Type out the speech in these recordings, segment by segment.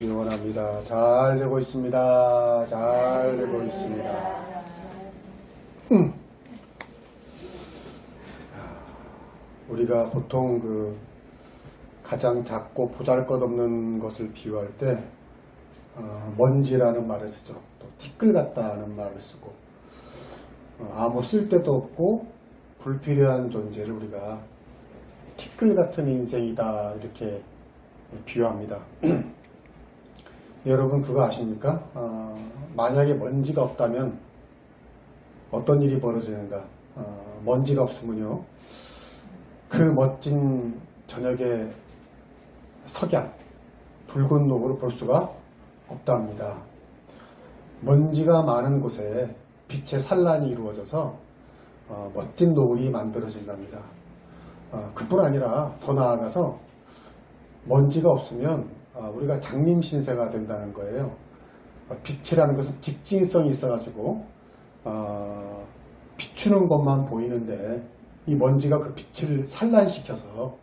응원합니다. 잘 되고 있습니다. 잘 되고 있습니다. 우리가 보통 가장 작고 보잘것없는 것을 비유할 때 먼지라는 말을 쓰죠. 또 티끌 같다는 말을 쓰고 아무 쓸데도 없고 불필요한 존재를 우리가 티끌 같은 인생이다 이렇게 비유합니다. 여러분 그거 아십니까? 만약에 먼지가 없다면 어떤 일이 벌어지는가? 먼지가 없으면요 그 멋진 저녁의 석양, 붉은 노을을 볼 수가 없답니다. 먼지가 많은 곳에 빛의 산란이 이루어져서 멋진 노을이 만들어진답니다. 그뿐 아니라 더 나아가서 먼지가 없으면 우리가 장림신세가 된다는 거예요. 빛이라는 것은 직진성이 있어가지고 비추는 것만 보이는데 이 먼지가 그 빛을 산란시켜서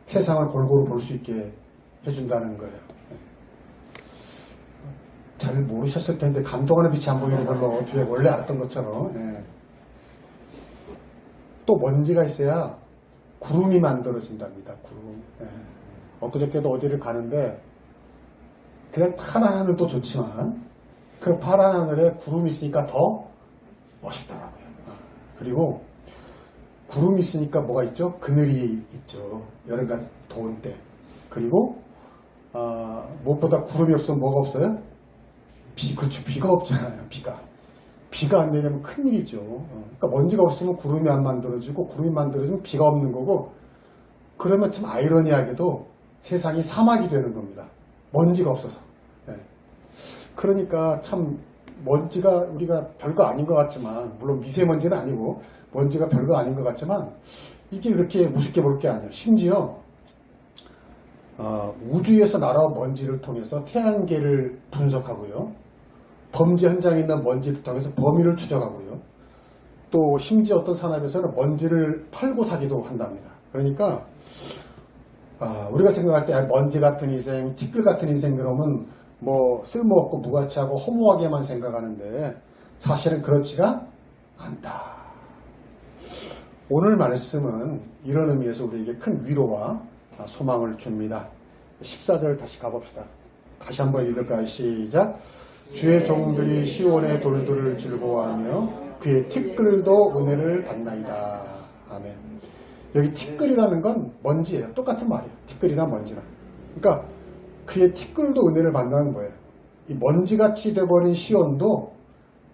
세상을 골고루 볼 수 있게 해준다는 거예요. 잘 모르셨을 텐데 감동하는 빛이 안 보이는 걸로 어떻게 원래 알았던 것처럼 또 먼지가 있어야 구름이 만들어진답니다. 구름. 엊그저께도 어디를 가는데 그냥 파란 하늘도 좋지만 그 파란 하늘에 구름이 있으니까 더 멋있더라고요. 그리고 구름이 있으니까 뭐가 있죠? 그늘이 있죠. 여름과 더운 때. 그리고 무엇보다 구름이 없으면 뭐가 없어요? 그렇죠. 비가 없잖아요. 비가 안 내리면 큰일이죠. 그러니까 먼지가 없으면 구름이 안 만들어지고 구름이 만들어지면 비가 없는 거고 그러면 참 아이러니하게도 세상이 사막이 되는 겁니다. 먼지가 없어서. 그러니까 참 먼지가 우리가 별거 아닌 것 같지만 물론 미세먼지는 아니고 먼지가 별거 아닌 것 같지만 이게 그렇게 우습게 볼 게 아니에요. 심지어 우주에서 날아온 먼지를 통해서 태양계를 분석하고요. 범죄 현장에 있는 먼지를 통해서 범인을 추적하고요. 또 심지어 어떤 산업에서는 먼지를 팔고 사기도 한답니다. 그러니까 우리가 생각할 때 먼지 같은 인생, 티끌 같은 인생 그러면 뭐 쓸모없고 무가치하고 허무하게만 생각하는데 사실은 그렇지가 않다. 오늘 말씀은 이런 의미에서 우리에게 큰 위로와 소망을 줍니다. 14절 다시 가봅시다. 다시 한번 읽을까요? 시작. 주의 종들이 시온의 돌들을 즐거워하며 그의 티끌도 은혜를 받나이다. 아멘. 여기 티끌이라는 건 먼지예요. 똑같은 말이에요. 티끌이나 먼지나. 그러니까 그의 티끌도 은혜를 받는 거예요. 이 먼지같이 돼버린 시온도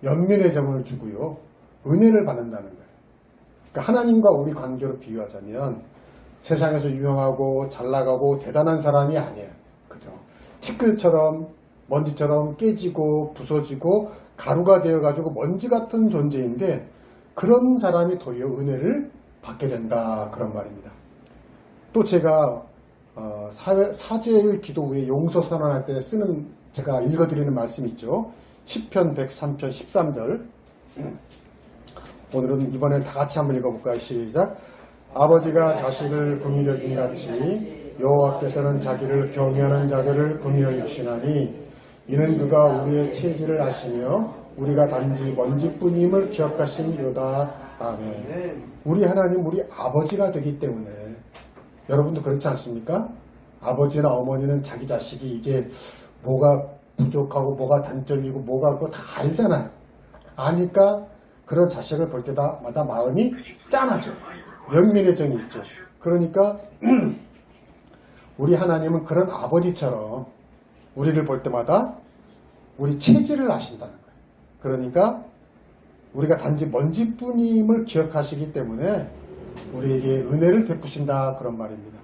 연민의 점을 주고요. 은혜를 받는다는 거예요. 그러니까 하나님과 우리 관계로 비유하자면 세상에서 유명하고 잘나가고 대단한 사람이 아니에요. 그죠? 티끌처럼 먼지처럼 깨지고 부서지고 가루가 되어가지고 먼지 같은 존재인데 그런 사람이 도리어 은혜를 받게 된다. 그런 말입니다. 또 제가 사죄의 기도 후에 용서 선언할 때 쓰는 제가 읽어드리는 말씀이 있죠. 시편 103편 13절. 오늘은 이번엔 다 같이 한번 읽어볼까요? 시작. 아버지가 자식을 긍휼히 여긴 같이 여호와께서는 자기를 경외하는 자들을 긍휼히 여기시나니 이는 그가 우리의 체질을 아시며 우리가 단지 먼지뿐임을 기억하심이로다. 아멘. 우리 하나님 우리 아버지가 되기 때문에 여러분도 그렇지 않습니까? 아버지나 어머니는 자기 자식이 이게 뭐가 부족하고 뭐가 단점이고 뭐가 그거 다 알잖아요. 아니까 그런 자식을 볼 때마다 마음이 짠하죠. 연민의 정이 있죠. 그러니까 우리 하나님은 그런 아버지처럼 우리를 볼 때마다 우리 체질을 아신다는 거예요. 그러니까 우리가 단지 먼지뿐임을 기억하시기 때문에 우리에게 은혜를 베푸신다 그런 말입니다.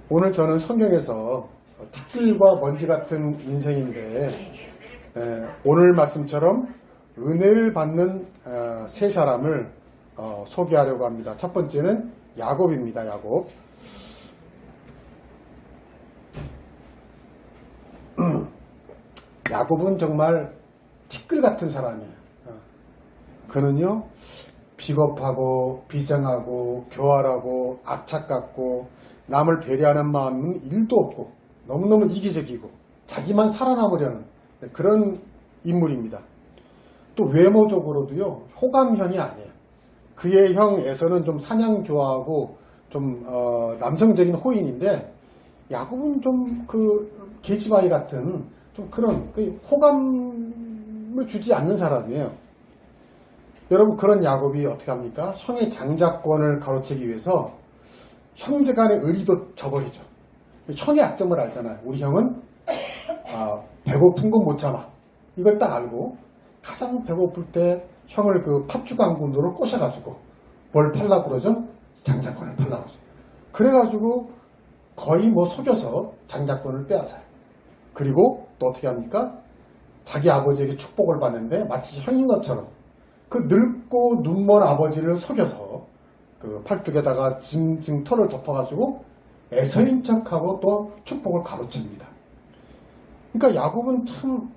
오늘 저는 성경에서 티끌과 먼지 같은 인생인데 오늘 말씀처럼 은혜를 받는 세 사람을 소개하려고 합니다. 첫 번째는 야곱입니다. 야곱. 야곱은 정말 티끌 같은 사람이에요. 그는요 비겁하고 비정하고 교활하고 악착 같고 남을 배려하는 마음은 1도 없고 너무너무 이기적이고 자기만 살아남으려는 그런 인물입니다. 또 외모적으로도요, 호감형이 아니에요. 그의 형 에서는 좀 사냥 좋아하고 좀 남성적인 호인인데, 야곱은 좀 그 계집아이 같은 좀 그런 호감을 주지 않는 사람이에요. 여러분, 그런 야곱이 어떻게 합니까? 형의 장자권을 가로채기 위해서 형제 간의 의리도 저버리죠. 형의 약점을 알잖아요. 우리 형은 배고픈 건 못 참아. 이걸 딱 알고 가장 배고플 때 형을 그 팥주강군으로 꼬셔가지고 뭘 팔라고 그러죠? 장자권을 팔라고 그러죠. 그래가지고 거의 뭐 속여서 장자권을 빼앗아요. 그리고 또 어떻게 합니까? 자기 아버지에게 축복을 받는데 마치 형인 것처럼 그 늙고 눈먼 아버지를 속여서 그 팔뚝에다가 털을 덮어가지고 애서인 척하고 또 축복을 가로챕니다. 그러니까 야곱은 참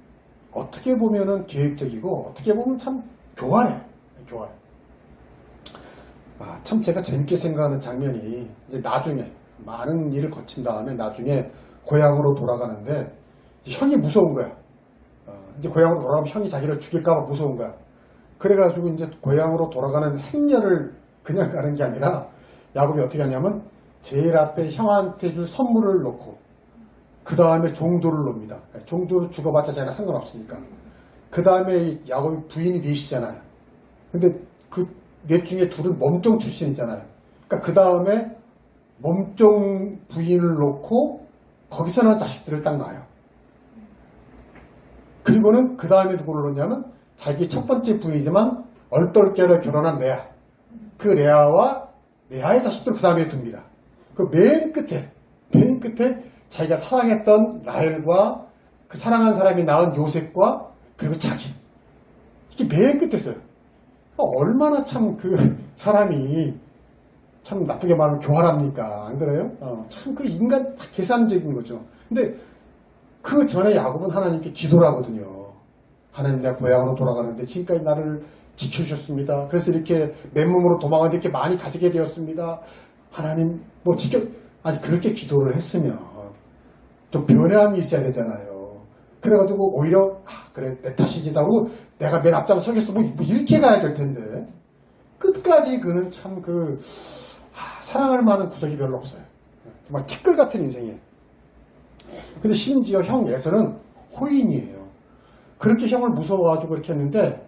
어떻게 보면은 계획적이고 어떻게 보면 참 교활해요. 교활해. 참 제가 재밌게 생각하는 장면이 이제 나중에 많은 일을 거친 다음에 나중에 고향으로 돌아가는데 형이 무서운 거야. 이제 고향으로 돌아가면 형이 자기를 죽일까봐 무서운 거야. 그래가지고 이제 고향으로 돌아가는 행렬을 그냥 가는 게 아니라 야곱이 어떻게 하냐면 제일 앞에 형한테 줄 선물을 놓고 그 다음에 종도를 놓습니다. 종도를 죽어봤자 자기나 상관없으니까. 그 다음에 야곱이 부인이 넷이잖아요. 근데 그 넷 중에 둘은 몸종 출신이잖아요. 그러니까 그 다음에 몸종 부인을 놓고 거기서 난 자식들을 딱 낳아요. 그리고는 그 다음에 누구를 놓냐면 자기 첫 번째 부인이지만 얼떨결에 결혼한 레아. 그 레아의 자식들을 그 다음에 둡니다. 그 맨 끝에 자기가 사랑했던 라헬과 그 사랑한 사람이 낳은 요셉과 그리고 자기. 이게 맨 끝에 있어요. 얼마나 참 그 사람이 참 나쁘게 말하면 교활합니까? 안 그래요? 참 그 인간 다 계산적인 거죠. 근데 그 전에 야곱은 하나님께 기도를 하거든요. 하나님, 내가 고향으로 돌아가는데 지금까지 나를 지켜주셨습니다. 그래서 이렇게 맨몸으로 도망가는데 이렇게 많이 가지게 되었습니다. 하나님, 아니, 그렇게 기도를 했으면 좀 변함이 있어야 되잖아요. 그래가지고 오히려, 그래, 내 탓이지 하고 내가 맨 앞장 서겠어. 뭐 이렇게 가야 될 텐데. 끝까지 그는 참 사랑할 만한 구석이 별로 없어요. 정말 티끌 같은 인생이에요. 근데 심지어 형 에서는 호인이에요. 그렇게 형을 무서워가지고 그렇게 했는데,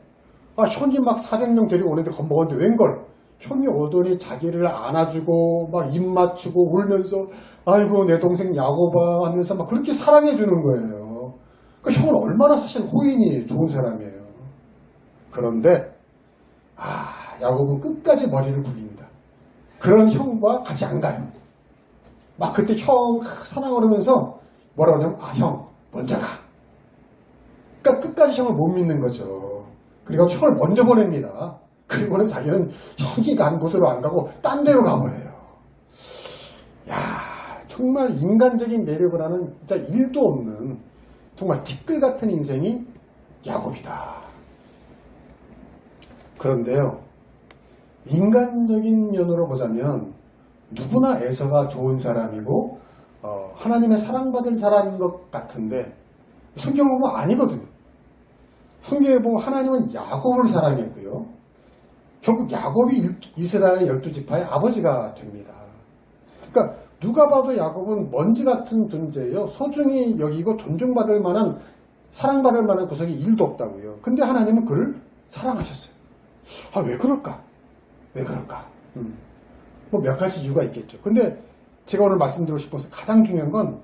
형이 막 400명 데리고 오는데 겁먹었는데 웬걸? 형이 오더니 자기를 안아주고 막 입 맞추고 울면서 아이고 내 동생 야곱아 하면서 막 그렇게 사랑해 주는 거예요. 그러니까 형은 얼마나 사실 호인이 좋은 사람이에요. 그런데 야곱은 끝까지 머리를 굴립니다. 그런 형과 같이 안 가요. 막 그때 형 사랑을 하면서 뭐라 그러냐면 형 먼저 가. 그러니까 끝까지 형을 못 믿는 거죠. 그리고 형을 먼저 보냅니다. 그리고는 자기는 형이 간 곳으로 안 가고 딴 데로 가버려요. 야, 정말 인간적인 매력을 하는 진짜 일도 없는 정말 티끌 같은 인생이 야곱이다. 그런데요, 인간적인 면으로 보자면 누구나 에서가 좋은 사람이고 하나님의 사랑받을 사람인 것 같은데 성경을 보면 아니거든요. 성경에 보면 하나님은 야곱을 사랑했고요. 결국 야곱이 이스라엘의 12지파의 아버지가 됩니다. 그러니까 누가 봐도 야곱은 먼지 같은 존재예요. 소중히 여기고 존중받을 만한, 사랑받을 만한 구석이 1도 없다고요. 근데 하나님은 그를 사랑하셨어요. 왜 그럴까? 왜 그럴까? 뭐 몇 가지 이유가 있겠죠. 근데 제가 오늘 말씀드리고 싶은 것은 가장 중요한 건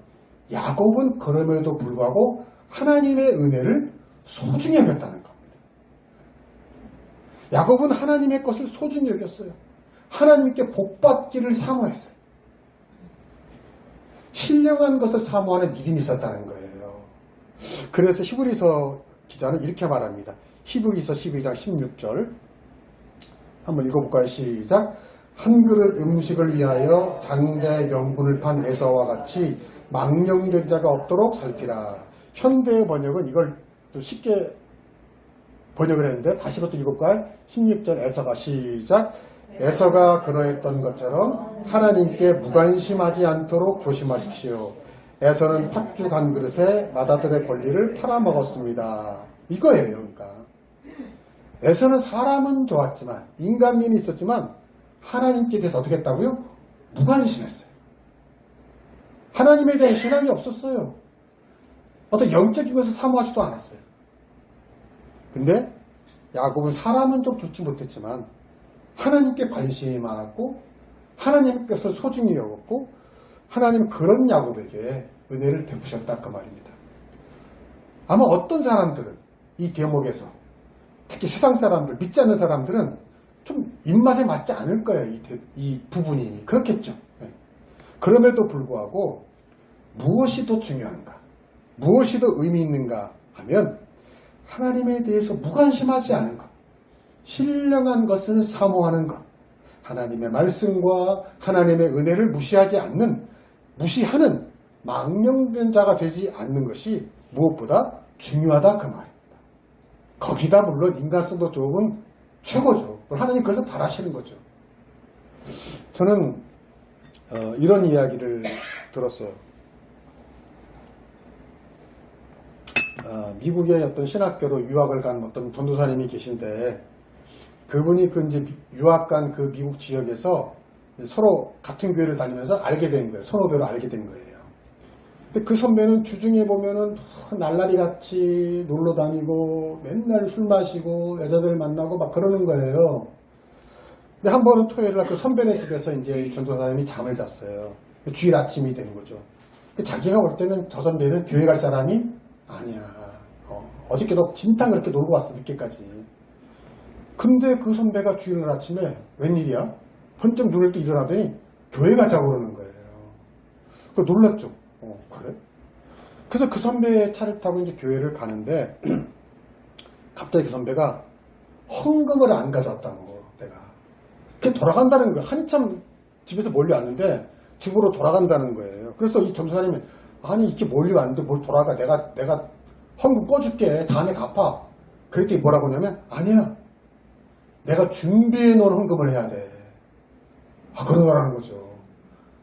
야곱은 그럼에도 불구하고 하나님의 은혜를 소중히 여겼다는 겁니다. 야곱은 하나님의 것을 소중히 여겼어요. 하나님께 복받기를 사모했어요. 신령한 것을 사모하는 믿음이 있었다는 거예요. 그래서 히브리서 기자는 이렇게 말합니다. 히브리서 12장 16절 한번 읽어볼까요? 시작. 한 그릇 음식을 위하여 장자의 명분을 판 에서와 같이 망령된 자가 없도록 살피라. 현대 번역은 이걸 좀 쉽게 번역을 했는데 다시 또 읽어볼까요? 16절 에서가 시작. 에서가 그러했던 것처럼 하나님께 무관심하지 않도록 조심하십시오. 에서는 팥죽 한 그릇에 마다들의 권리를 팔아먹었습니다. 이거예요. 그러니까 에서는 사람은 좋았지만 인간미는 있었지만 하나님께 대해서 어떻게 했다고요? 무관심했어요. 하나님에 대한 신앙이 없었어요. 어떤 영적인 것을 사모하지도 않았어요. 근데 야곱은 사람은 좀 좋지 못했지만 하나님께 관심이 많았고 하나님께서 소중히 여겼고 하나님은 그런 야곱에게 은혜를 베푸셨다 그 말입니다. 아마 어떤 사람들은 이 대목에서 특히 세상 사람들, 믿지 않는 사람들은 좀 입맛에 맞지 않을 거예요. 이 부분이. 그렇겠죠. 네. 그럼에도 불구하고 무엇이 더 중요한가? 무엇이 더 의미 있는가 하면 하나님에 대해서 무관심하지 않은 것, 신령한 것을 사모하는 것, 하나님의 말씀과 하나님의 은혜를 무시하는 망령된 자가 되지 않는 것이 무엇보다 중요하다 그 말입니다. 거기다 물론 인간성도 좋으면 최고죠. 하나님 그래서 바라시는 거죠. 저는 이런 이야기를 들었어요. 미국의 어떤 신학교로 유학을 간 어떤 전도사님이 계신데 그분이 이제 유학 간 그 미국 지역에서 서로 같은 교회를 다니면서 알게 된 거예요. 선후배로 알게 된 거예요. 근데 그 선배는 주중에 보면은 날라리 같이 놀러 다니고 맨날 술 마시고 여자들 만나고 막 그러는 거예요. 근데 한 번은 토요일 날 그 선배네 집에서 이제 이 전도사님이 잠을 잤어요. 주일 아침이 된 거죠. 자기가 볼 때는 저 선배는 교회 갈 사람이 아니야. 어저께도 진탕 그렇게 놀고 왔어, 늦게까지. 근데 그 선배가 주일날 아침에 웬일이야? 번쩍 눈을 뜨 일어나더니 교회 가자고 그러는 거예요. 그 놀랐죠. 그래? 그래서 그 선배의 차를 타고 이제 교회를 가는데 갑자기 그 선배가 헌금을 안 가져왔다고 내가. 그게 돌아간다는 거예요. 한참 집에서 몰려왔는데 집으로 돌아간다는 거예요. 그래서 이 전도사님이 아니 이렇게 몰려왔는데 뭘 돌아가 내가 헌금 꺼줄게 다음에 갚아. 그랬더니 뭐라고 하냐면 아니야 내가 준비해 놓은 헌금을 해야 돼. 그러더라는 거죠.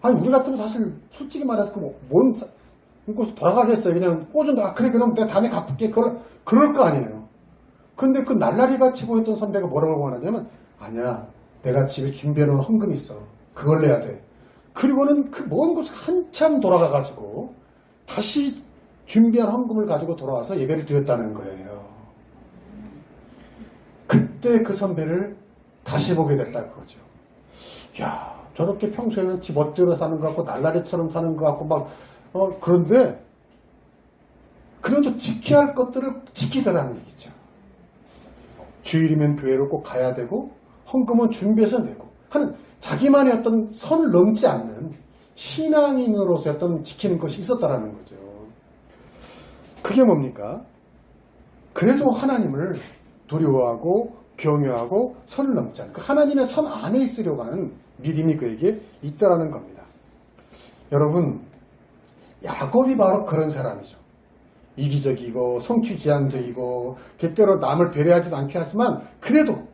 아니 우리 같으면 사실 솔직히 말해서 뭔 끊고서 돌아가겠어요. 그냥 꽂은다. 그래 그럼 내가 다음에 갚을게. 그럴 거 아니에요. 근데 그 날라리 같이 보였던 선배가 뭐라고 하냐면 아니야 내가 집에 준비해 놓은 헌금이 있어. 그걸 내야 돼. 그리고는 그 먼 곳을 한참 돌아가가지고 다시 준비한 헌금을 가지고 돌아와서 예배를 드렸다는 거예요. 그때 그 선배를 다시 보게 됐다 그거죠. 야, 저렇게 평소에는 집 멋대로 사는 것 같고 날라리처럼 사는 것 같고 막 그런데 그래도 지켜야 할 것들을 지키더라는 얘기죠. 주일이면 교회를 꼭 가야 되고 헌금은 준비해서 내고 하는 자기만의 어떤 선을 넘지 않는 신앙인으로서 어떤 지키는 것이 있었다라는 거죠. 그게 뭡니까? 그래도 하나님을 두려워하고 경외하고 선을 넘지 않는 그 하나님의 선 안에 있으려고 하는 믿음이 그에게 있다라는 겁니다. 여러분 야곱이 바로 그런 사람이죠. 이기적이고 성취지향적이고 때로 남을 배려하지도 않게 하지만 그래도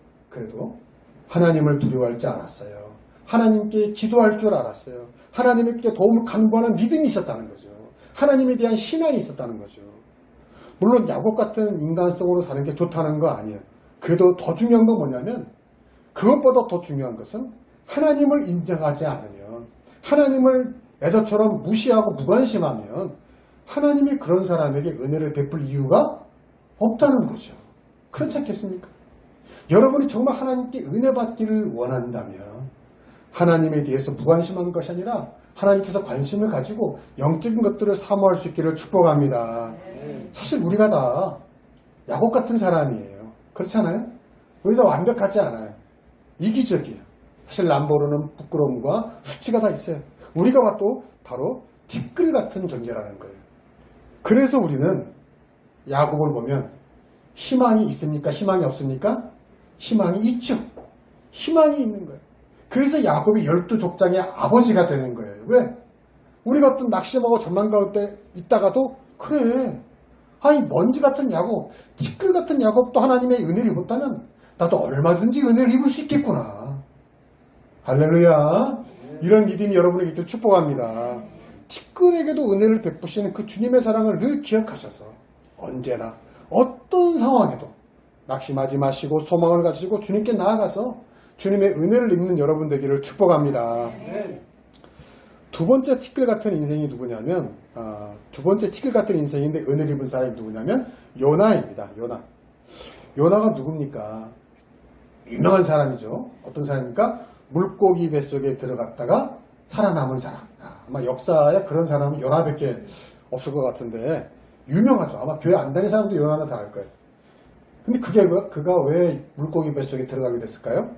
하나님을 두려워할 줄 알았어요. 하나님께 기도할 줄 알았어요. 하나님께 도움을 간구하는 믿음이 있었다는 거죠. 하나님에 대한 신앙이 있었다는 거죠. 물론 야곱 같은 인간성으로 사는 게 좋다는 거 아니에요. 그래도 더 중요한 건 뭐냐면 그것보다 더 중요한 것은 하나님을 인정하지 않으면 하나님을 에서처럼 무시하고 무관심하면 하나님이 그런 사람에게 은혜를 베풀 이유가 없다는 거죠. 그렇지 않겠습니까? 여러분이 정말 하나님께 은혜 받기를 원한다면 하나님에 대해서 무관심한 것이 아니라 하나님께서 관심을 가지고 영적인 것들을 사모할 수 있기를 축복합니다. 사실 우리가 다 야곱 같은 사람이에요. 그렇지 않아요? 우리 다 완벽하지 않아요. 이기적이에요. 사실 남보르는 부끄러움과 수치가 다 있어요. 우리가 봐도 바로 티끌 같은 존재라는 거예요. 그래서 우리는 야곱을 보면 희망이 있습니까? 희망이 없습니까? 희망이 있죠. 희망이 있는 거예요. 그래서 야곱이 12족장의 아버지가 되는 거예요. 왜? 우리 같은 낙심하고 전망 가운데 있다가도 그래. 아니 먼지 같은 야곱, 티끌 같은 야곱도 하나님의 은혜를 입었다면 나도 얼마든지 은혜를 입을 수 있겠구나. 할렐루야. 이런 믿음이 여러분에게 있길 축복합니다. 티끌에게도 은혜를 베푸시는 그 주님의 사랑을 늘 기억하셔서 언제나 어떤 상황에도 낙심하지 마시고 소망을 가지고 주님께 나아가서 주님의 은혜를 입는 여러분 되기를 축복합니다. 두 번째 티끌 같은 인생이 누구냐면 두 번째 티끌 같은 인생인데 은혜를 입은 사람이 누구냐면 요나입니다. 요나가 누굽니까? 유명한 사람이죠. 어떤 사람입니까? 물고기 뱃속에 들어갔다가 살아남은 사람. 아마 역사에 그런 사람은 요나밖에 없을 것 같은데 유명하죠. 아마 교회 안 다니는 사람도 요나는 다 알 거예요. 근데 그가 왜 물고기 뱃속에 들어가게 됐을까요?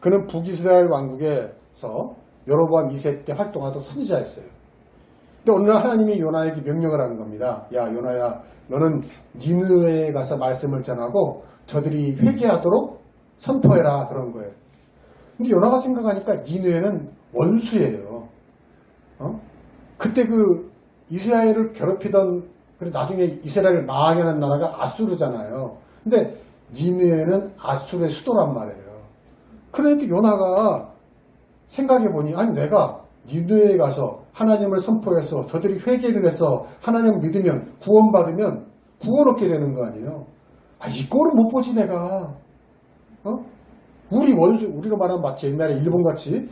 그는 북이스라엘 왕국에서 여로보암 2세 때 활동하던 선지자였어요. 근데 어느 날 하나님이 요나에게 명령을 하는 겁니다. 야 요나야, 너는 니느웨에 가서 말씀을 전하고 저들이 회개하도록 선포해라, 그런 거예요. 근데 요나가 생각하니까 니느웨는 원수예요. 그때 그 이스라엘을 괴롭히던, 그리고 나중에 이스라엘을 망하게 하는 나라가 아수르잖아요. 근데 니느웨는 아수르의 수도란 말이에요. 그러니까 요나가 생각해보니, 아니 내가 니느웨에 가서 하나님을 선포해서 저들이 회개를 해서 하나님을 믿으면 구원받으면 구원 얻게 되는 거 아니에요. 이거를 못 보지 내가. 우리 원수, 우리로 말하면 마치 옛날에 일본같이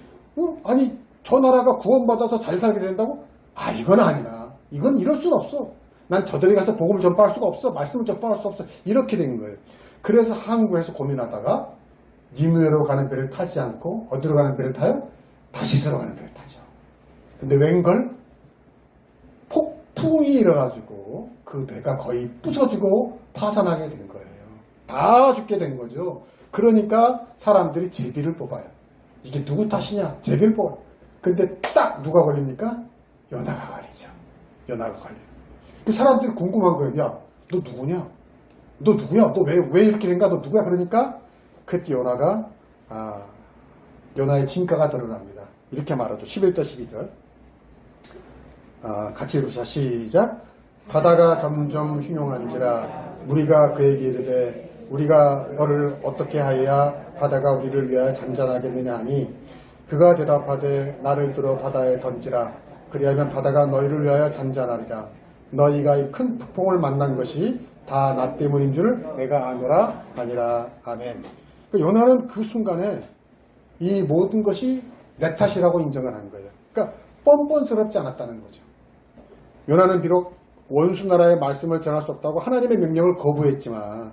아니 저 나라가 구원받아서 잘 살게 된다고? 이건 아니야. 이건 이럴 수는 없어. 난 저들이 가서 복음을 전파할 수가 없어. 말씀을 전파할 수 없어. 이렇게 된 거예요. 그래서 항구에서 고민하다가 니느웨로 가는 배를 타지 않고 어디로 가는 배를 타요? 다시스로 가는 배를 타죠. 근데 웬걸? 폭풍이 일어가지고 그 배가 거의 부서지고 파산하게 된 거예요. 다 죽게 된 거죠. 그러니까 사람들이 제비를 뽑아요. 이게 누구 탓이냐? 제비를 뽑아요. 근데 딱 누가 걸립니까? 요나가 걸리죠. 요나가 걸려요. 그 사람들이 궁금한 거예요. 야, 너 누구냐? 너 누구야? 너 왜 이렇게 된가? 너 누구야? 그러니까 그때 요나가 요나의 진가가 드러납니다. 이렇게 말하죠. 11절 12절 같이 읽읍시다. 시작. 바다가 점점 흉용한지라 무리가 그에게 이르되 우리가 너를 어떻게 하여야 바다가 우리를 위하여 잔잔하겠느냐 하니 그가 대답하되 나를 들어 바다에 던지라. 그리하면 바다가 너희를 위하여 잔잔하리라. 너희가 이 큰 폭풍을 만난 것이 다 나 때문인 줄 내가 아노라 하니라. 아멘. 요나는 그 순간에 이 모든 것이 내 탓이라고 인정을 한 거예요. 그러니까 뻔뻔스럽지 않았다는 거죠. 요나는 비록 원수 나라의 말씀을 전할 수 없다고 하나님의 명령을 거부했지만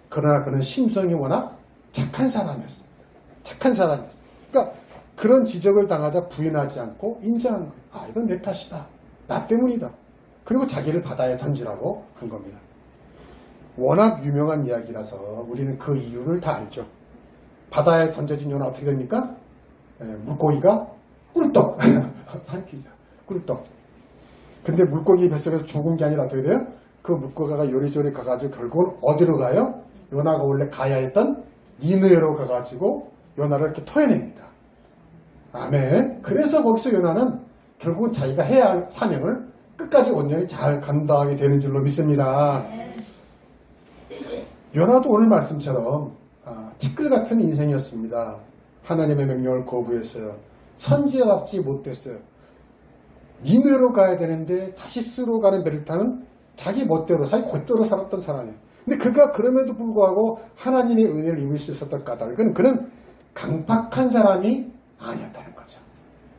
그러나 그는 심성이 워낙 착한 사람이었습니다. 착한 사람이었어요. 그러니까 그런 지적을 당하자 부인하지 않고 인정한 거예요. 이건 내 탓이다. 나 때문이다. 그리고 자기를 바다에 던지라고 한 겁니다. 워낙 유명한 이야기라서 우리는 그 이유를 다 알죠. 바다에 던져진 요나 어떻게 됩니까? 물고기가 꿀떡 삼키죠. 꿀떡. 근데 물고기 뱃속에서 죽은 게 아니라 어떻게 돼요? 그 물고기가 요리조리 가가지고 결국은 어디로 가요? 요나가 원래 가야 했던 니느웨로 가가지고 요나를 이렇게 토해냅니다. 아멘. 그래서 거기서 요나는 결국은 자기가 해야 할 사명을 끝까지 온전히 잘 감당하게 되는 줄로 믿습니다. 요나도 오늘 말씀처럼 티끌 같은 인생이었습니다. 하나님의 명령을 거부했어요. 선지자답지 못했어요. 니느웨로 가야 되는데 다시스로 가는 배를 타는 자기 멋대로 자기 곧대로 살았던 사람이에요. 근데 그가 그럼에도 불구하고 하나님의 은혜를 입을 수 있었던 까닭은 그는 강팍한 사람이 아니었다는 거죠.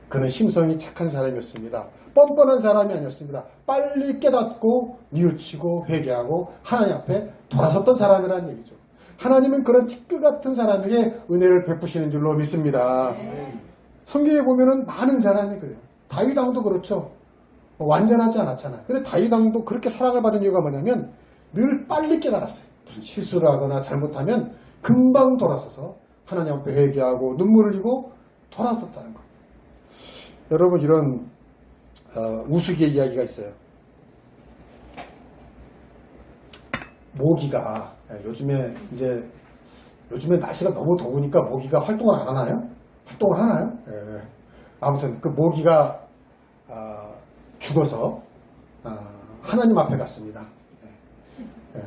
그는 심성이 착한 사람이었습니다. 뻔뻔한 사람이 아니었습니다. 빨리 깨닫고 뉘우치고 회개하고 하나님 앞에 돌아섰던 사람이라는 얘기죠. 하나님은 그런 티끌 같은 사람에게 은혜를 베푸시는 줄로 믿습니다. 성경에 보면은 많은 사람이 그래요. 다윗 왕도 그렇죠. 완전하지 않았잖아요. 근데 다윗 왕도 그렇게 사랑을 받은 이유가 뭐냐면 늘 빨리 깨달았어요. 무슨 실수를 하거나 잘못하면 금방 돌아서서 하나님 앞에 회개하고 눈물을 흘리고 돌아섰다는 거예요. 여러분 이런 우스갯 이야기가 있어요. 모기가 요즘에 날씨가 너무 더우니까 모기가 활동을 안 하나요? 활동을 하나요? 예. 아무튼 그 모기가 죽어서 하나님 앞에 갔습니다. 예.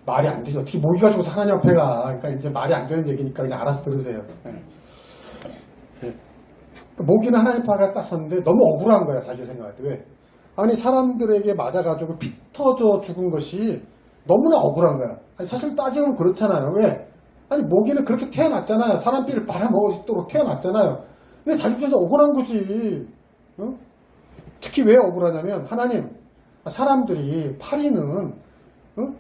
말이 안 되죠. 어떻게 모기가 죽어서 하나님 앞에 가? 그러니까 이제 말이 안 되는 얘기니까 그냥 알아서 들으세요. 예. 예. 모기는 하나님 파가 딱 섰는데 너무 억울한 거야, 자기 생각할 때. 왜? 아니, 사람들에게 맞아가지고 피 터져 죽은 것이 너무나 억울한 거야. 아니, 사실 따지면 그렇잖아요. 왜? 아니, 모기는 그렇게 태어났잖아요. 사람 피를 빨아먹을 수 있도록 태어났잖아요. 근데 자기 입장에서 억울한 거지. 어? 특히 왜 억울하냐면, 하나님, 사람들이 파리는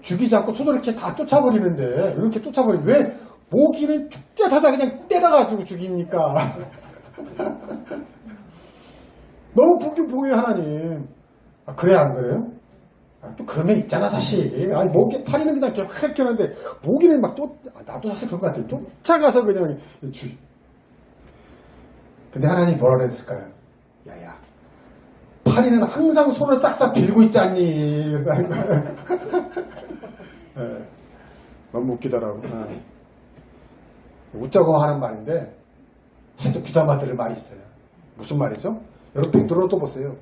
죽이지 않고 손으로 이렇게 다 쫓아버리는데, 이렇게 쫓아버리는데, 왜 모기는 죽자사자 그냥 때려가지고 죽입니까? 너무 불경봉해요, 하나님. 아, 그래, 안 그래요? 아, 또 그런 면 있잖아, 사실. 아니, 모기, 파리는 그냥 이렇게 확 켜는데, 모기는 막 나도 사실 그런 것 같아요. 쫓아가서 그냥, 근데 하나님 뭐라 그랬을까요? 야야, 파리는 항상 손을 싹싹 빌고 있지 않니? 네, 너무 웃기더라고. 웃자고 하는 말인데, 해도 귀담아 들을 말이 있어요. 무슨 말이죠? 여러분, 베드로도 보세요.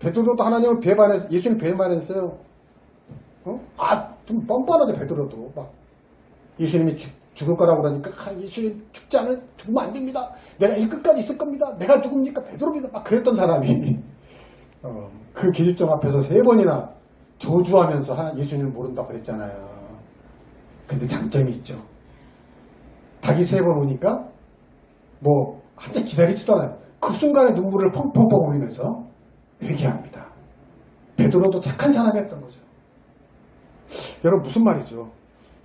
베드로도 하나님을 배반해서, 예수님 배반했어요. 좀 뻔뻔하죠, 베드로도. 막, 예수님이 죽을 거라고 그러니까, 예수님 죽으면 안 됩니다. 내가 이 끝까지 있을 겁니다. 내가 누굽니까? 베드로입니다. 막 그랬던 사람이, 그 기준점 앞에서 3번이나 저주하면서 예수님을 모른다고 그랬잖아요. 근데 장점이 있죠. 닭이 3번 오니까, 한참 기다리지도 않아요. 그 순간에 눈물을 펑펑펑 흘리면서 회개합니다. 베드로도 착한 사람이었던 거죠. 여러분, 무슨 말이죠?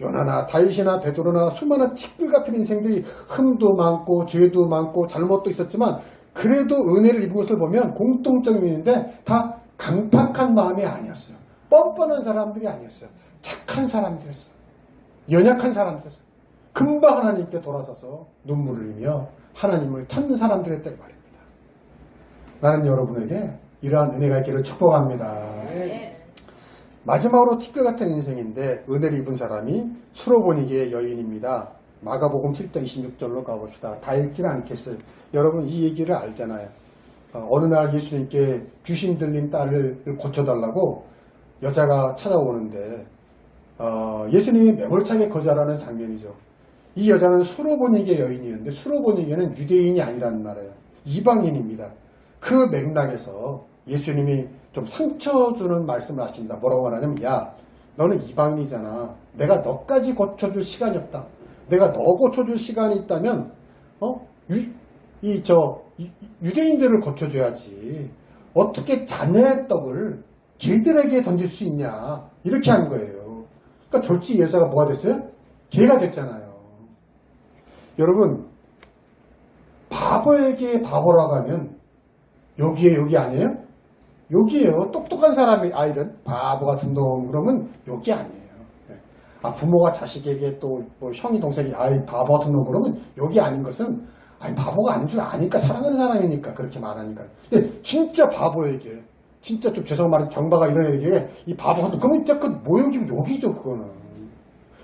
요나나 다윗이나 베드로나 수많은 티끌 같은 인생들이 흠도 많고 죄도 많고 잘못도 있었지만 그래도 은혜를 입은 것을 보면 공통점이 있는데 다 강팍한 마음이 아니었어요. 뻔뻔한 사람들이 아니었어요. 착한 사람들이었어요. 연약한 사람들이었어요. 금방 하나님께 돌아서서 눈물을 흘리며 하나님을 찾는 사람들이었다, 이 말입니다. 나는 여러분에게 이러한 은혜가 있기를 축복합니다. 마지막으로 티끌 같은 인생인데 은혜를 입은 사람이 수로보니게의 여인입니다. 마가복음 7장 26절로 가봅시다. 다 읽지는 않겠어요. 여러분, 이 얘기를 알잖아요. 어느 날 예수님께 귀신 들린 딸을 고쳐달라고 여자가 찾아오는데 예수님이 매몰차게 거절하는 장면이죠. 이 여자는 수로보니게 여인이었는데 수로보니게는 유대인이 아니라는 말이에요. 이방인입니다. 그 맥락에서 예수님이 좀 상처 주는 말씀을 하십니다. 뭐라고 말하냐면, 야, 너는 이방인이잖아. 내가 너까지 고쳐줄 시간이 없다. 내가 너 고쳐줄 시간이 있다면 유대인들을 고쳐줘야지. 어떻게 자녀의 떡을 개들에게 던질 수 있냐, 이렇게 한 거예요. 그러니까 졸지 여자가 뭐가 됐어요? 개가 됐잖아요. 여러분, 바보에게 바보라고 하면 여기 아니에요? 여기에요. 똑똑한 사람이 아이는 바보 같은 놈 그러면 여기 아니에요. 부모가 자식에게 또 형이 동생이 바보 같은 놈 그러면 여기 아닌 것은 바보가 아닌 줄 아니까, 사랑하는 사람이니까 그렇게 말하니까. 근데 진짜 바보에게, 진짜 좀 죄송한 말은 정바가 이런 애에게 이 바보 같은, 그러면 진짜 그 모욕이고 욕이죠, 그거는.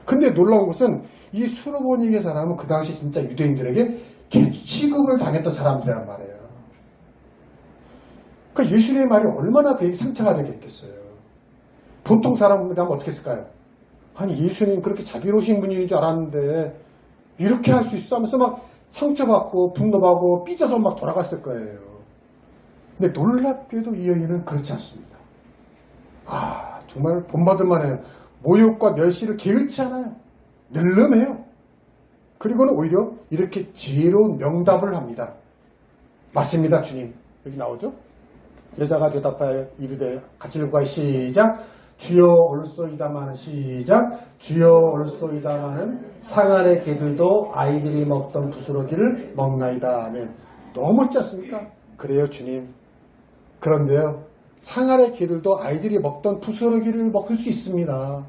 근데 놀라운 것은 이 수로보니게 사람은 그 당시 진짜 유대인들에게 개 취급을 당했던 사람들이란 말이에요. 그러니까 예수님의 말이 얼마나 그에게 상처가 되겠겠어요. 보통 사람이라면 어떻게 했을까요? 아니, 예수님 그렇게 자비로우신 분인 줄 알았는데 이렇게 할 수 있어 하면서 막 상처받고 분노하고 삐져서 막 돌아갔을 거예요. 근데 놀랍게도 이 여인은 그렇지 않습니다. 정말 본받을 만해요. 모욕과 멸시를 개의치 않아요. 늘름해요. 그리고는 오히려 이렇게 지혜로운 명답을 합니다. 맞습니다, 주님. 여기 나오죠? 여자가 대답하여 이르되, 같이 읽어봐요. 시작. 주여 올소이다마는, 시작. 주여 올소이다마는 상아의 개들도 아이들이 먹던 부스러기를 먹나이다. 아멘. 너무 짧습니까? 그래요, 주님. 그런데요, 상아의 개들도 아이들이 먹던 부스러기를 먹을 수 있습니다.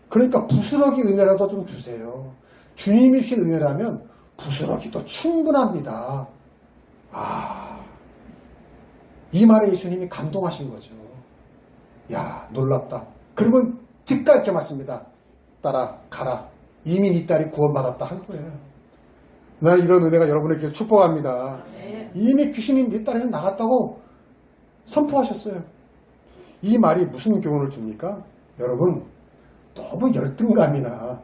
그러니까 부스러기 은혜라도 좀 주세요. 주님이 주신 은혜라면 부스러기도 충분합니다. 이 말에 예수님이 감동하신 거죠. 야, 놀랍다. 그리고 즉각 이렇게 맞습니다. 딸아, 가라. 이미 네 딸이 구원받았다 한 거예요. 나는 이런 은혜가 여러분에게 축복합니다. 이미 귀신이 네 딸에서 나갔다고 선포하셨어요. 이 말이 무슨 교훈을 줍니까? 여러분, 너무 열등감이나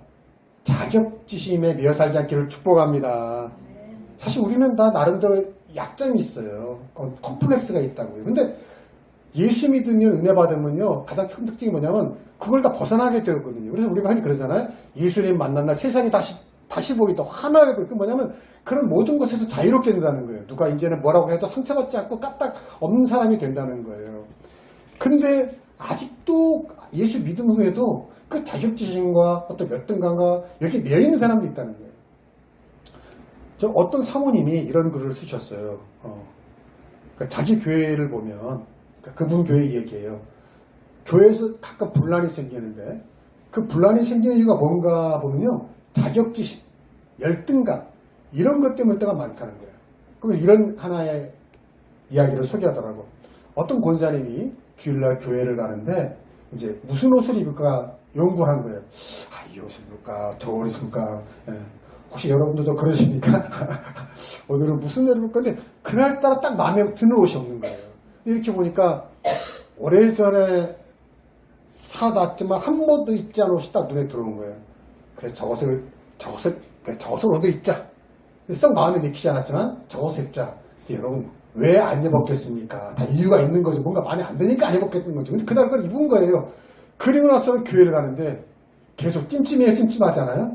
자격지심에 매여 살지 않기를 축복합니다. 사실 우리는 다 나름대로 약점이 있어요. 컴플렉스가 있다고요. 근데 예수 믿으면 은혜 받으면요 가장 큰 특징이 뭐냐면 그걸 다 벗어나게 되거든요. 그래서 우리가 흔히 그러잖아요. 예수님 만난 날 세상이 다시 보기 더 환하게 보이고 뭐냐면 그런 모든 것에서 자유롭게 된다는 거예요. 누가 이제는 뭐라고 해도 상처받지 않고 까딱 없는 사람이 된다는 거예요. 근데 아직도 예수 믿음 후에도 그 자격지심과 어떤 열등감과 여기 매여 있는 사람도 있다는 거예요. 저 어떤 사모님이 이런 글을 쓰셨어요. 그러니까 자기 교회를 보면 그러니까 그분 교회 얘기예요. 교회에서 가끔 분란이 생기는데 그 분란이 생기는 이유가 뭔가 보면요. 자격지심, 열등감 이런 것 때문일 때가 많다는 거예요. 그러면 이런 하나의 이야기를 소개하더라고. 어떤 권사님이 주일날 교회를 가는데 이제 무슨 옷을 입을까 연구를 한 거예요. 이 옷을 입을까 저 옷을 입을까. 혹시 여러분들도 그러십니까? 오늘은 무슨 옷을 입을 건데 그날따라 딱 마음에 드는 옷이 없는 거예요. 이렇게 보니까 오래전에 사놨지만 한 번도 입지 않은 옷이 딱 눈에 들어온 거예요. 그래서 저것을 오늘 입자. 썩 마음에 내키지 않았지만 저것을 입자. 여러분 왜 안 입었겠습니까? 다 이유가 있는 거죠. 뭔가 마음에 안 드니까 안 입었겠는 거죠. 근데 그날 그걸 입은 거예요. 그리고 나서는 교회를 가는데 계속 찜찜하잖아요.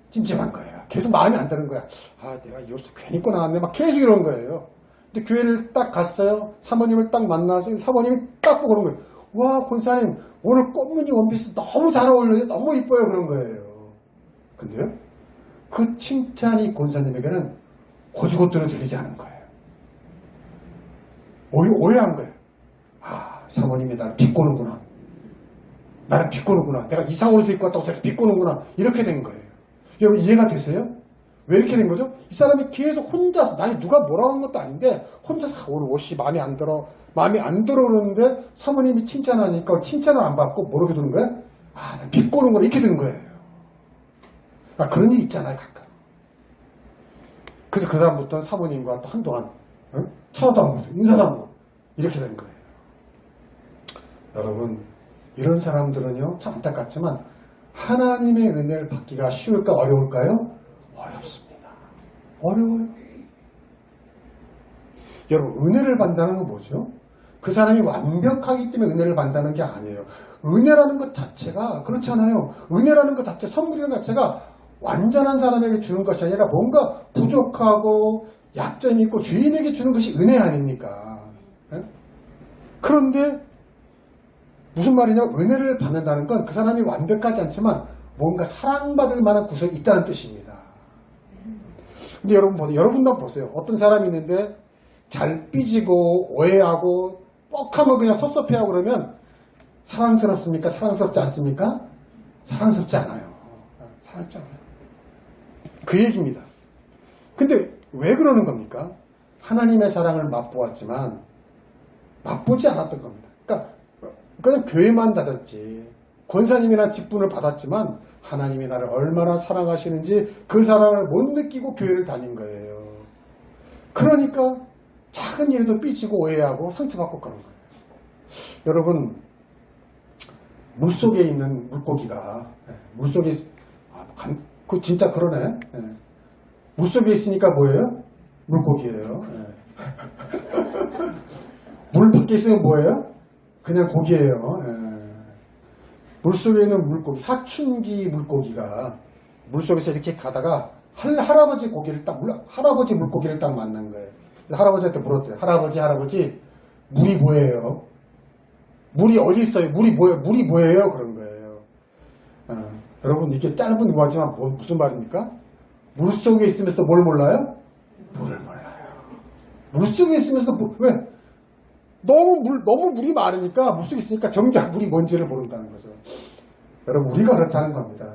찜찜한 거예요. 계속 마음에 안 드는 거야. 내가 이 옷을 괜히 입고 나왔네. 막 계속 이런 거예요. 근데 교회를 딱 갔어요. 사모님을 딱 만나서 사모님이 딱 보고 그런 거예요. 와, 권사님 오늘 꽃무늬 원피스 너무 잘 어울려요. 너무 이뻐요. 그런 거예요. 근데요. 그 칭찬이 권사님에게는 고지고대로 들리지 않은 거예요. 오해한 거예요. 사모님이 나를 비꼬는구나. 내가 이상한 옷을 입고 왔다고 해서 비꼬는구나. 이렇게 된 거예요. 여러분 이해가 되세요? 왜 이렇게 된 거죠? 이 사람이 계속 혼자서 누가 뭐라고 한 것도 아닌데 혼자서 오늘 옷이 마음에 안 들어 그러는데 사모님이 칭찬하니까 칭찬을 안 받고 뭐라고 두는 거예요? 난 비꼬는구나. 이렇게 된 거예요. 그런 일 있잖아요. 가끔. 그래서 그 다음부터는 사모님과 또 한동안 쳐다도 안 보고 인사도 안 하고 이렇게 된 거예요. 여러분 이런 사람들은요 참 안타깝지만 하나님의 은혜를 받기가 쉬울까 어려울까요? 어렵습니다. 어려워요. 여러분 은혜를 받는다는 건 뭐죠? 그 사람이 완벽하기 때문에 은혜를 받는다는 게 아니에요. 은혜라는 것 자체가 그렇잖아요. 은혜라는 것 자체, 선물이라는 것 자체가 완전한 사람에게 주는 것이 아니라 뭔가 부족하고 약점이 있고 죄인에게 주는 것이 은혜 아닙니까? 그런데 무슨 말이냐? 은혜를 받는다는 건 그 사람이 완벽하지 않지만 뭔가 사랑받을 만한 구석이 있다는 뜻입니다. 근데 여러분도 보세요. 어떤 사람이 있는데 잘 삐지고 오해하고 뻑하면 그냥 섭섭해하고 그러면 사랑스럽습니까? 사랑스럽지 않습니까? 사랑스럽지 않아요. 사랑스럽지 않아요. 그 얘기입니다. 근데 왜 그러는 겁니까? 하나님의 사랑을 맛보았지만 맛보지 않았던 겁니다. 그러니까 그냥 교회만 다녔지 권사님이나 직분을 받았지만 하나님이 나를 얼마나 사랑하시는지 그 사랑을 못 느끼고 교회를 다닌 거예요. 그러니까 작은 일에도 삐지고 오해하고 상처받고 그런 거예요. 여러분 물속에 있는 물고기가 물속에 그 진짜 그러네. 물속에 있으니까 뭐예요? 물고기예요. 물 밖에 있으면 뭐예요? 그냥 고기예요. 물속에 있는 물고기, 사춘기 물고기가 물속에서 이렇게 가다가 할아버지 물고기를 딱 만난 거예요. 할아버지한테 물었대요. 할아버지, 물이 뭐예요? 물이 어디 있어요? 물이 뭐예요? 그런 거예요. 여러분 이게 짧은 구하지만 무슨 말입니까? 물속에 있으면서도 뭘 몰라요? 물을 몰라요. 물속에 있으면서도 왜? 너무 물이 많으니까 물속에 있으니까 정작 물이 뭔지를 모른다는 거죠. 여러분 우리가 그렇다는 겁니다.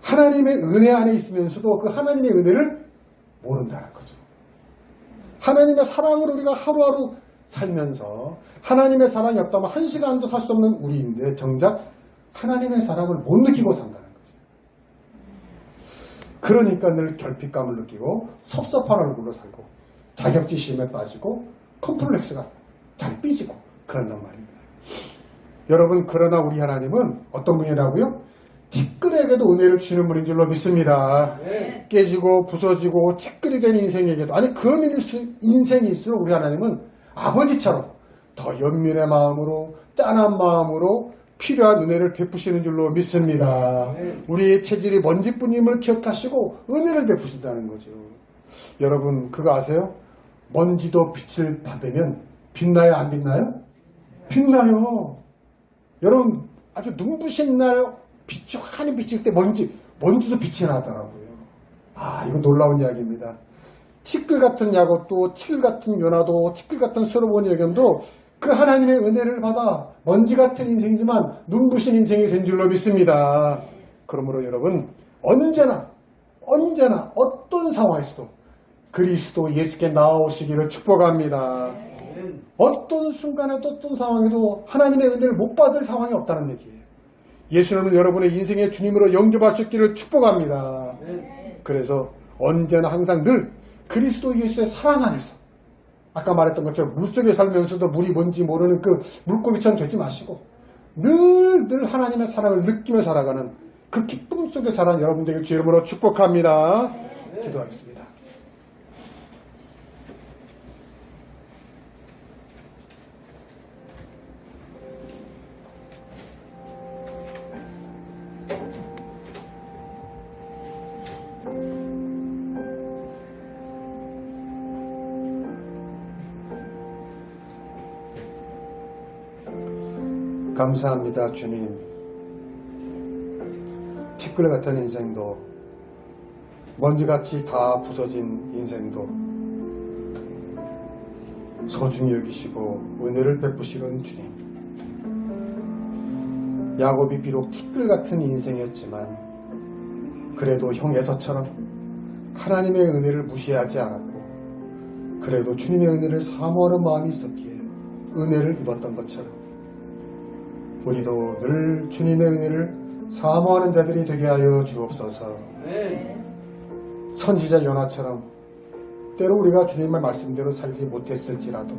하나님의 은혜 안에 있으면서도 그 하나님의 은혜를 모른다는 거죠. 하나님의 사랑으로 우리가 하루하루 살면서 하나님의 사랑이 없다면 한 시간도 살 수 없는 우리인데 정작 하나님의 사랑을 못 느끼고 산다는 거죠. 그러니까 늘 결핍감을 느끼고 섭섭한 얼굴로 살고 자격지심에 빠지고 컴플렉스가 잘 삐지고 그런단 말입니다. 여러분 그러나 우리 하나님은 어떤 분이라고요? 티끌에게도 은혜를 주시는 분인 줄로 믿습니다. 깨지고 부서지고 티끌이 된 인생에게도, 아니 그런 인생이 있을수록 우리 하나님은 아버지처럼 더 연민의 마음으로 짠한 마음으로 필요한 은혜를 베푸시는 줄로 믿습니다. 우리의 체질이 먼지뿐임을 기억하시고 은혜를 베푸신다는 거죠. 여러분 그거 아세요? 먼지도 빛을 받으면 빛나요 안 빛나요? 빛나요. 여러분 아주 눈부신 날 빛이 환히 비칠 때 먼지도 빛이 나더라고요. 이거 놀라운 이야기입니다. 티끌 같은 야곱도, 티끌 같은 요나도, 티끌 같은 솔로몬의 예견도 그 하나님의 은혜를 받아 먼지 같은 인생이지만 눈부신 인생이 된 줄로 믿습니다. 그러므로 여러분 언제나 어떤 상황에서도 그리스도 예수께 나아오시기를 축복합니다. 어떤 순간에도 어떤 상황에도 하나님의 은혜를 못 받을 상황이 없다는 얘기예요. 예수님을 여러분의 인생의 주님으로 영접할 수 있기를 축복합니다. 그래서 언제나 항상 늘 그리스도 예수의 사랑 안에서, 아까 말했던 것처럼 물속에 살면서도 물이 뭔지 모르는 그 물고기처럼 되지 마시고 늘 하나님의 사랑을 느끼며 살아가는 그 기쁨 속에 살아가는 여러분 되길 주 이름으로 축복합니다. 기도하겠습니다. 감사합니다, 주님. 티끌 같은 인생도, 먼지같이 다 부서진 인생도 소중히 여기시고 은혜를 베푸시는 주님. 야곱이 비록 티끌 같은 인생이었지만 그래도 형 에서처럼 하나님의 은혜를 무시하지 않았고 그래도 주님의 은혜를 사모하는 마음이 있었기에 은혜를 입었던 것처럼 우리도 늘 주님의 은혜를 사모하는 자들이 되게 하여 주옵소서. 선지자 요나처럼 때로 우리가 주님의 말씀대로 살지 못했을지라도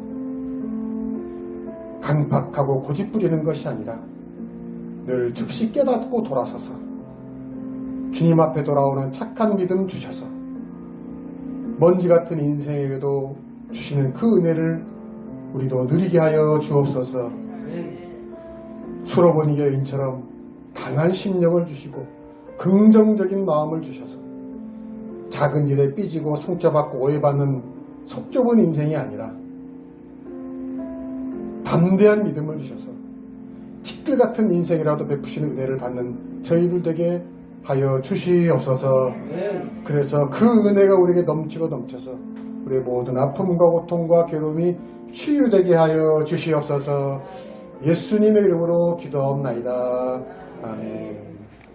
강박하고 고집부리는 것이 아니라 늘 즉시 깨닫고 돌아서서 주님 앞에 돌아오는 착한 믿음 주셔서 먼지 같은 인생에게도 주시는 그 은혜를 우리도 누리게 하여 주옵소서. 수로보니 여인처럼 강한 심령을 주시고 긍정적인 마음을 주셔서 작은 일에 삐지고 상처받고 오해받는 속 좁은 인생이 아니라 담대한 믿음을 주셔서 티끌 같은 인생이라도 베푸시는 은혜를 받는 저희들 되게 하여 주시옵소서. 그래서 그 은혜가 우리에게 넘치고 넘쳐서 우리의 모든 아픔과 고통과 괴로움이 치유되게 하여 주시옵소서. 예수님의 이름으로 기도하옵나이다. 아멘.